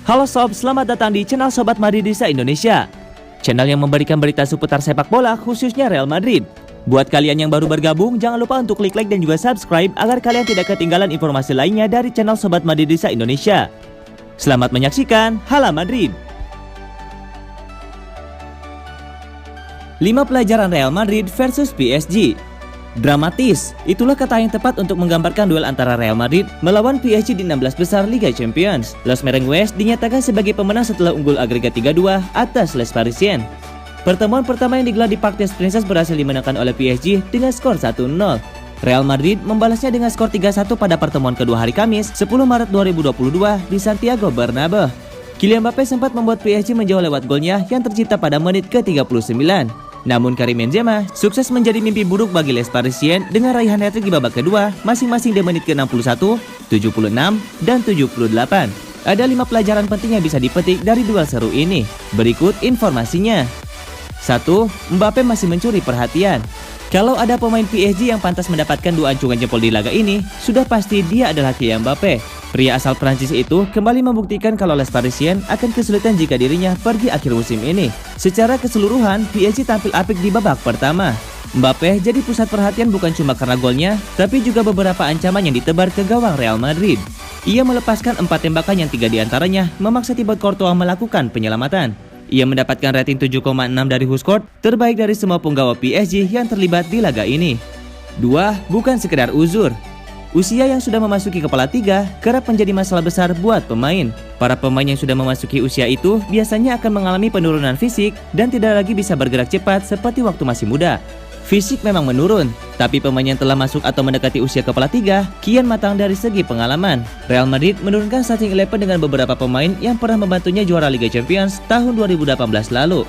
Halo sob, selamat datang di channel Sobat Madridista Indonesia. Channel yang memberikan berita seputar sepak bola khususnya Real Madrid. Buat kalian yang baru bergabung, jangan lupa untuk klik like dan juga subscribe agar kalian tidak ketinggalan informasi lainnya dari channel Sobat Madridista Indonesia. Selamat menyaksikan Hala Madrid. 5 pelajaran Real Madrid versus PSG. Dramatis, itulah kata yang tepat untuk menggambarkan duel antara Real Madrid melawan PSG di 16 besar Liga Champions. Los Merengues dinyatakan sebagai pemenang setelah unggul agregat 3-2 atas Les Parisiens. Pertemuan pertama yang digelar di Parc des Princes berhasil dimenangkan oleh PSG dengan skor 1-0. Real Madrid membalasnya dengan skor 3-1 pada pertemuan kedua hari Kamis, 10 Maret 2022 di Santiago Bernabeu. Kylian Mbappe sempat membuat PSG menjauh lewat golnya yang tercipta pada menit ke-39. Namun Karim Benzema sukses menjadi mimpi buruk bagi Les Parisiens dengan raihan hat-trick di babak kedua masing-masing di menit ke-61, 76, dan 78. Ada 5 pelajaran penting yang bisa dipetik dari duel seru ini. Berikut informasinya. 1. Mbappe masih mencuri perhatian. Kalau ada pemain PSG yang pantas mendapatkan 2 acungan jempol di laga ini, sudah pasti dia adalah Kylian Mbappe. Pria asal Prancis itu kembali membuktikan kalau Les Parisiens akan kesulitan jika dirinya pergi akhir musim ini. Secara keseluruhan, PSG tampil apik di babak pertama. Mbappe jadi pusat perhatian bukan cuma karena golnya, tapi juga beberapa ancaman yang ditebar ke gawang Real Madrid. Ia melepaskan 4 tembakan yang 3 diantaranya memaksa Thibaut Courtois melakukan penyelamatan. Ia mendapatkan rating 7,6 dari WhoScored, terbaik dari semua penggawa PSG yang terlibat di laga ini. 2. Bukan sekedar uzur. Usia yang sudah memasuki kepala 3 kerap menjadi masalah besar buat pemain. Para pemain yang sudah memasuki usia itu biasanya akan mengalami penurunan fisik dan tidak lagi bisa bergerak cepat seperti waktu masih muda. Fisik memang menurun, tapi pemain yang telah masuk atau mendekati usia kepala 3 kian matang dari segi pengalaman. Real Madrid menurunkan starting 11 dengan beberapa pemain yang pernah membantunya juara Liga Champions tahun 2018 lalu.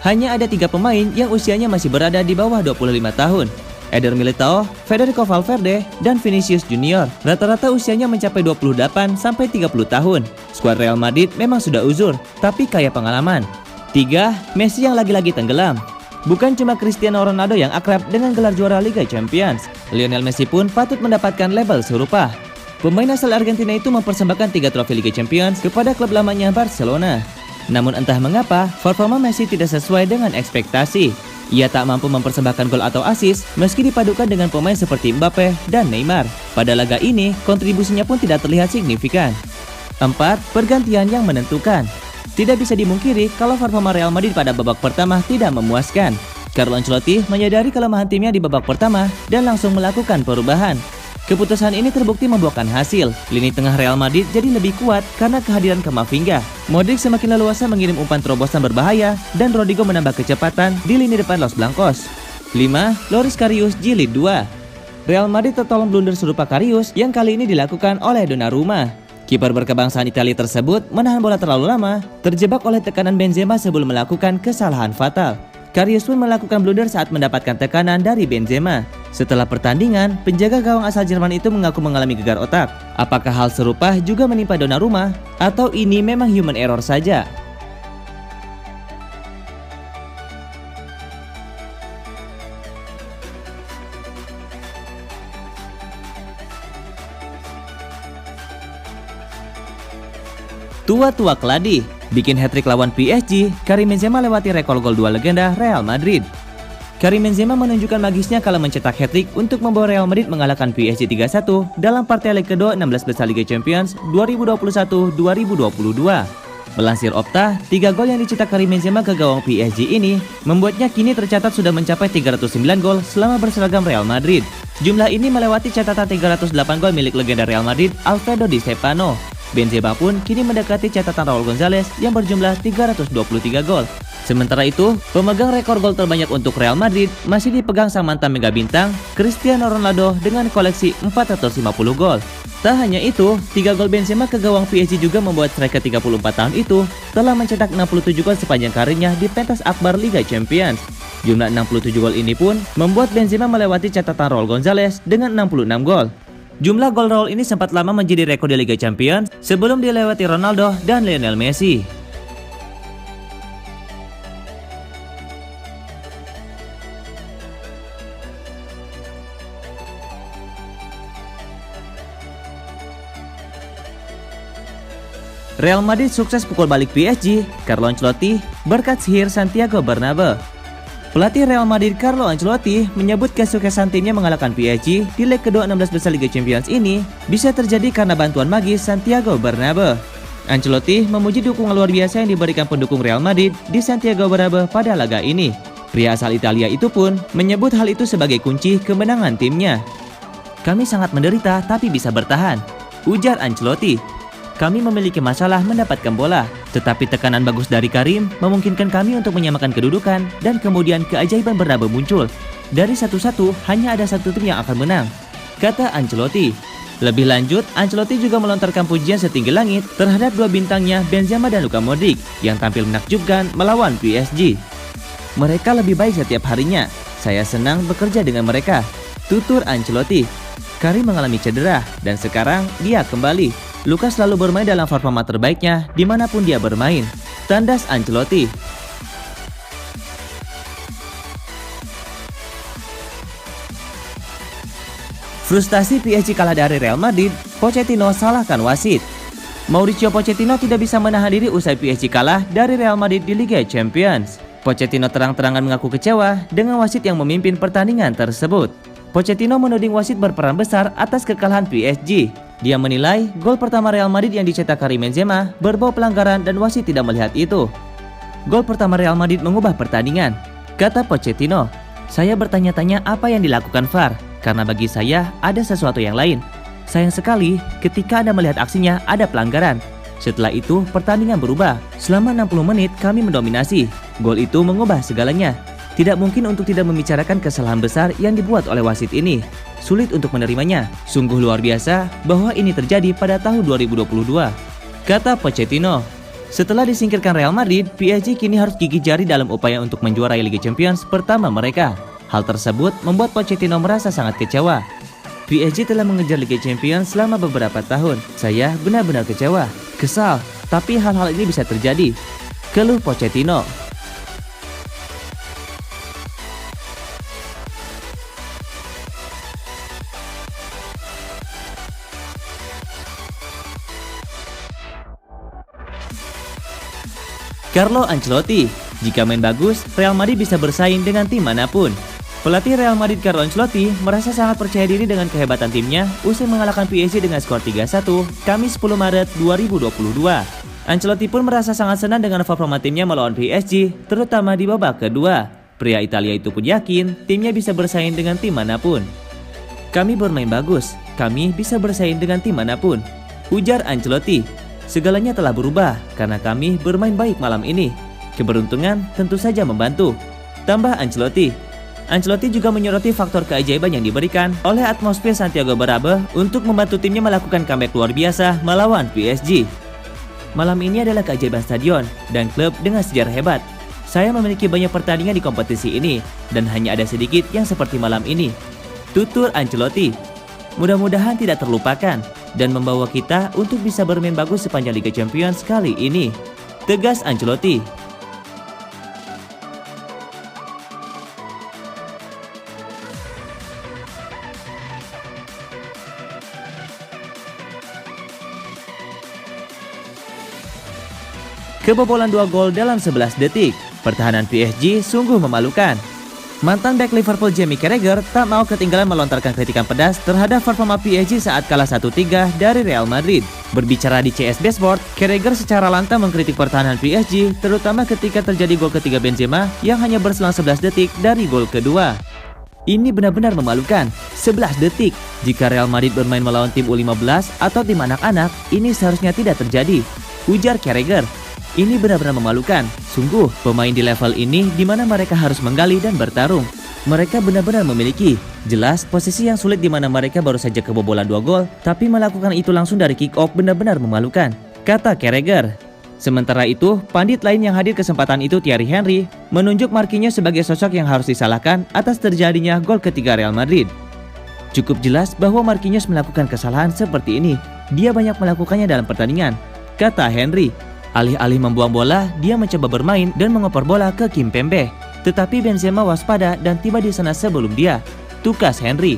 Hanya ada 3 pemain yang usianya masih berada di bawah 25 tahun. Eder Militao, Federico Valverde, dan Vinicius Junior. Rata-rata usianya mencapai 28 sampai 30 tahun. Skuad Real Madrid memang sudah uzur, tapi kaya pengalaman. 3. Messi yang lagi-lagi tenggelam. Bukan cuma Cristiano Ronaldo yang akrab dengan gelar juara Liga Champions. Lionel Messi pun patut mendapatkan label serupa. Pemain asal Argentina itu mempersembahkan 3 trofi Liga Champions kepada klub lamanya Barcelona. Namun entah mengapa, performa Messi tidak sesuai dengan ekspektasi. Ia tak mampu mempersembahkan gol atau assist meski dipadukan dengan pemain seperti Mbappe dan Neymar. Pada laga ini, kontribusinya pun tidak terlihat signifikan. 4. Pergantian yang menentukan. Tidak bisa dimungkiri kalau performa Real Madrid pada babak pertama tidak memuaskan. Carlo Ancelotti menyadari kelemahan timnya di babak pertama dan langsung melakukan perubahan. Keputusan ini terbukti membuahkan hasil. Lini tengah Real Madrid jadi lebih kuat karena kehadiran Camavinga. Modric semakin leluasa mengirim umpan terobosan berbahaya dan Rodrigo menambah kecepatan di lini depan Los Blancos. 5. Loris Karius jilid 2. Real Madrid tertolong blunder serupa Karius yang kali ini dilakukan oleh Donnarumma. Kiper berkebangsaan Italia tersebut menahan bola terlalu lama, terjebak oleh tekanan Benzema sebelum melakukan kesalahan fatal. Karius pun melakukan blunder saat mendapatkan tekanan dari Benzema. Setelah pertandingan, penjaga gawang asal Jerman itu mengaku mengalami gegar otak. Apakah hal serupa juga menimpa Donnarumma? Atau ini memang human error saja? Tua-tua keladi, bikin hat-trick lawan PSG, Karim Benzema lewati rekor gol 2 legenda Real Madrid. Karim Benzema menunjukkan magisnya kala mencetak hat-trick untuk membawa Real Madrid mengalahkan PSG 3-1 dalam partai leg kedua 16 besar Liga Champions 2021-2022. Melansir Opta, 3 gol yang dicetak Karim Benzema ke gawang PSG ini membuatnya kini tercatat sudah mencapai 309 gol selama berseragam Real Madrid. Jumlah ini melewati catatan 308 gol milik legenda Real Madrid Alfredo Di Stefano. Benzema pun kini mendekati catatan Raul Gonzalez yang berjumlah 323 gol. Sementara itu, pemegang rekor gol terbanyak untuk Real Madrid masih dipegang sang mantan mega bintang Cristiano Ronaldo dengan koleksi 450 gol. Tak hanya itu, 3 gol Benzema ke gawang PSG juga membuat striker 34 tahun itu telah mencetak 67 gol sepanjang karirnya di pentas akbar Liga Champions. Jumlah 67 gol ini pun membuat Benzema melewati catatan Raul Gonzalez dengan 66 gol. Jumlah gol Raul ini sempat lama menjadi rekor di Liga Champions sebelum dilewati Ronaldo dan Lionel Messi. Real Madrid sukses pukul balik PSG, Carlo Ancelotti, berkat sihir Santiago Bernabeu. Pelatih Real Madrid Carlo Ancelotti menyebut kesuksesan timnya mengalahkan PSG di leg kedua 16 besar Liga Champions ini bisa terjadi karena bantuan magis Santiago Bernabeu. Ancelotti memuji dukungan luar biasa yang diberikan pendukung Real Madrid di Santiago Bernabeu pada laga ini. Pria asal Italia itu pun menyebut hal itu sebagai kunci kemenangan timnya. "Kami sangat menderita tapi bisa bertahan," ujar Ancelotti. "Kami memiliki masalah mendapatkan bola, tetapi tekanan bagus dari Karim memungkinkan kami untuk menyamakan kedudukan dan kemudian keajaiban Bernabeu muncul. Dari 1-1 hanya ada satu tim yang akan menang," kata Ancelotti. Lebih lanjut, Ancelotti juga melontarkan pujian setinggi langit terhadap dua bintangnya Benzema dan Luka Modric yang tampil menakjubkan melawan PSG. "Mereka lebih baik setiap harinya. Saya senang bekerja dengan mereka," tutur Ancelotti. Karim mengalami cedera dan sekarang dia kembali. Luka selalu bermain dalam performa terbaiknya dimanapun dia bermain, tandas Ancelotti. Frustasi PSG kalah dari Real Madrid, Pochettino salahkan wasit. Mauricio Pochettino tidak bisa menahan diri usai PSG kalah dari Real Madrid di Liga Champions. Pochettino terang-terangan mengaku kecewa dengan wasit yang memimpin pertandingan tersebut. Pochettino menuding wasit berperan besar atas kekalahan PSG. Dia menilai gol pertama Real Madrid yang dicetak Karim Benzema berbau pelanggaran dan wasit tidak melihat itu. "Gol pertama Real Madrid mengubah pertandingan," kata Pochettino. "Saya bertanya-tanya apa yang dilakukan VAR, karena bagi saya ada sesuatu yang lain. Sayang sekali ketika Anda melihat aksinya ada pelanggaran. Setelah itu pertandingan berubah. Selama 60 menit kami mendominasi. Gol itu mengubah segalanya. Tidak mungkin untuk tidak membicarakan kesalahan besar yang dibuat oleh wasit ini. Sulit untuk menerimanya. Sungguh luar biasa bahwa ini terjadi pada tahun 2022," kata Pochettino. Setelah disingkirkan Real Madrid, PSG kini harus gigih jari dalam upaya untuk menjuarai Liga Champions pertama mereka. Hal tersebut membuat Pochettino merasa sangat kecewa. "PSG telah mengejar Liga Champions selama beberapa tahun. Saya benar-benar kecewa, kesal, tapi hal-hal ini bisa terjadi," keluh Pochettino. Carlo Ancelotti, jika main bagus, Real Madrid bisa bersaing dengan tim manapun. Pelatih Real Madrid Carlo Ancelotti merasa sangat percaya diri dengan kehebatan timnya usai mengalahkan PSG dengan skor 3-1 Kamis 10 Maret 2022. Ancelotti pun merasa sangat senang dengan performa timnya melawan PSG, terutama di babak kedua. Pria Italia itu pun yakin timnya bisa bersaing dengan tim manapun. "Kami bermain bagus, kami bisa bersaing dengan tim manapun," ujar Ancelotti. "Segalanya telah berubah karena kami bermain baik malam ini. Keberuntungan tentu saja membantu," tambah Ancelotti. Ancelotti juga menyoroti faktor keajaiban yang diberikan oleh atmosfer Santiago Bernabeu untuk membantu timnya melakukan comeback luar biasa melawan PSG. "Malam ini adalah keajaiban stadion dan klub dengan sejarah hebat. Saya memiliki banyak pertandingan di kompetisi ini dan hanya ada sedikit yang seperti malam ini," tutur Ancelotti. "Mudah-mudahan tidak terlupakan dan membawa kita untuk bisa bermain bagus sepanjang Liga Champions kali ini," tegas Ancelotti. Kebobolan 2 gol dalam 11 detik. Pertahanan PSG sungguh memalukan. Mantan bek Liverpool Jamie Carragher tak mau ketinggalan melontarkan kritikan pedas terhadap performa PSG saat kalah 1-3 dari Real Madrid. Berbicara di CSB Sport, Carragher secara lantang mengkritik pertahanan PSG, terutama ketika terjadi gol ketiga Benzema yang hanya berselang 11 detik dari gol kedua. "Ini benar-benar memalukan. 11 detik. Jika Real Madrid bermain melawan tim U15 atau tim anak-anak, ini seharusnya tidak terjadi," ujar Carragher. "Ini benar-benar memalukan. Sungguh, pemain di level ini di mana mereka harus menggali dan bertarung. Mereka benar-benar memiliki. Jelas, posisi yang sulit di mana mereka baru saja kebobolan 2 gol, tapi melakukan itu langsung dari kick off benar-benar memalukan," kata Carragher. Sementara itu, pandit lain yang hadir kesempatan itu Thierry Henry menunjuk Marquinhos sebagai sosok yang harus disalahkan atas terjadinya gol ketiga Real Madrid. "Cukup jelas bahwa Marquinhos melakukan kesalahan seperti ini. Dia banyak melakukannya dalam pertandingan," kata Henry. "Alih-alih membuang bola, dia mencoba bermain dan mengoper bola ke Kimpembe. Tetapi Benzema waspada dan tiba di sana sebelum dia," tukas Henry.